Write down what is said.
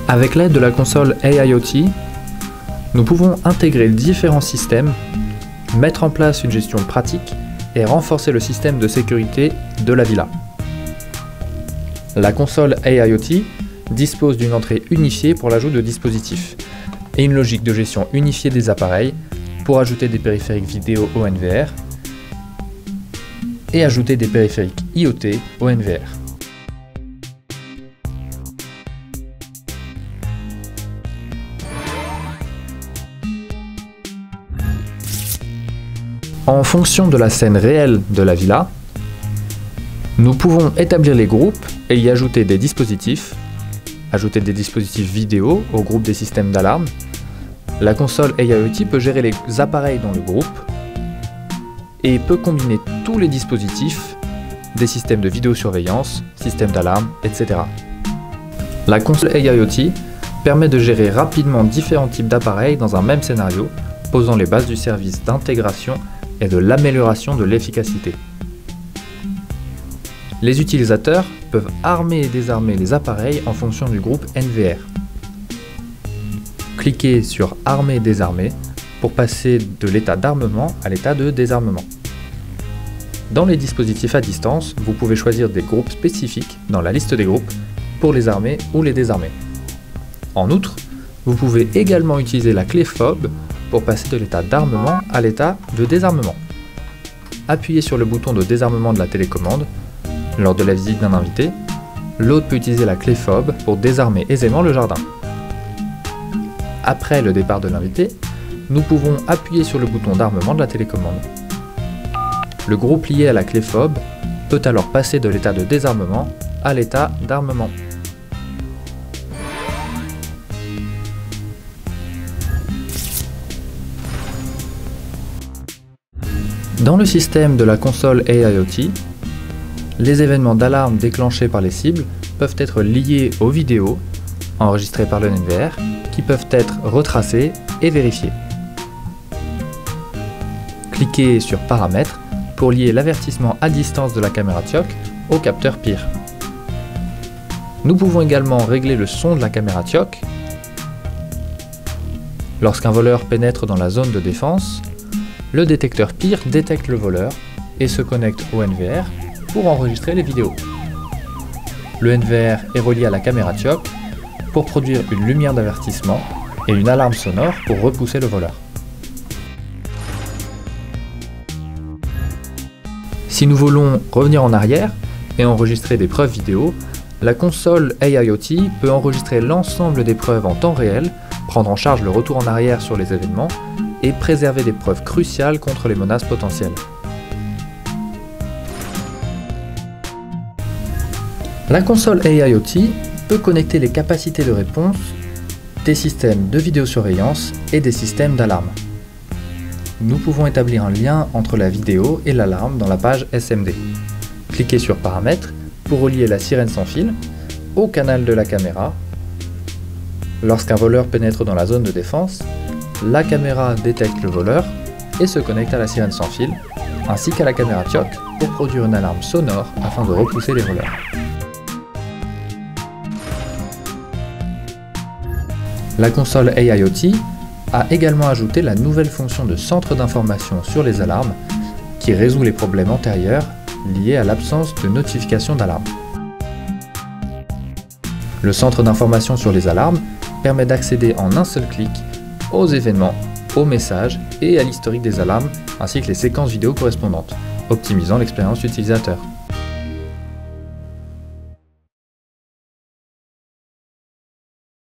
Avec l'aide de la console AIoT, nous pouvons intégrer différents systèmes, mettre en place une gestion pratique et renforcer le système de sécurité de la villa. La console AIoT dispose d'une entrée unifiée pour l'ajout de dispositifs et une logique de gestion unifiée des appareils pour ajouter des périphériques vidéo au NVR et ajouter des périphériques IoT au NVR. En fonction de la scène réelle de la villa, nous pouvons établir les groupes et y ajouter des dispositifs vidéo au groupe des systèmes d'alarme. La console AIoT peut gérer les appareils dans le groupe et peut combiner tous les dispositifs des systèmes de vidéosurveillance, systèmes d'alarme, etc. La console AIoT permet de gérer rapidement différents types d'appareils dans un même scénario, posant les bases du service d'intégration et de l'amélioration de l'efficacité. Les utilisateurs peuvent armer et désarmer les appareils en fonction du groupe NVR. Cliquez sur « Armer et désarmer » pour passer de l'état d'armement à l'état de désarmement. Dans les dispositifs à distance, vous pouvez choisir des groupes spécifiques dans la liste des groupes pour les armer ou les désarmer. En outre, vous pouvez également utiliser la clé FOB pour passer de l'état d'armement à l'état de désarmement. Appuyez sur le bouton de désarmement de la télécommande lors de la visite d'un invité. L'hôte peut utiliser la clé FOB pour désarmer aisément le jardin. Après le départ de l'invité, nous pouvons appuyer sur le bouton d'armement de la télécommande. Le groupe lié à la clé FOB peut alors passer de l'état de désarmement à l'état d'armement. Dans le système de la console AIoT, les événements d'alarme déclenchés par les cibles peuvent être liés aux vidéos enregistrées par le NVR qui peuvent être retracées et vérifiées. Cliquez sur Paramètres pour lier l'avertissement à distance de la caméra TIOC au capteur PIR. Nous pouvons également régler le son de la caméra TIOC. Lorsqu'un voleur pénètre dans la zone de défense, le détecteur PIR détecte le voleur et se connecte au NVR pour enregistrer les vidéos. Le NVR est relié à la caméra TIOC pour produire une lumière d'avertissement et une alarme sonore pour repousser le voleur. Si nous voulons revenir en arrière et enregistrer des preuves vidéo, la console AIoT peut enregistrer l'ensemble des preuves en temps réel, prendre en charge le retour en arrière sur les événements et préserver des preuves cruciales contre les menaces potentielles. La console AIoT peut connecter les capacités de réponse des systèmes de vidéosurveillance et des systèmes d'alarme. Nous pouvons établir un lien entre la vidéo et l'alarme dans la page SMD. Cliquez sur Paramètres pour relier la sirène sans fil au canal de la caméra. Lorsqu'un voleur pénètre dans la zone de défense, la caméra détecte le voleur et se connecte à la sirène sans fil, ainsi qu'à la caméra TIOC pour produire une alarme sonore afin de repousser les voleurs. La console AIoT a également ajouté la nouvelle fonction de centre d'information sur les alarmes qui résout les problèmes antérieurs liés à l'absence de notification d'alarme. Le centre d'information sur les alarmes permet d'accéder en un seul clic aux événements, aux messages et à l'historique des alarmes ainsi que les séquences vidéo correspondantes, optimisant l'expérience utilisateur.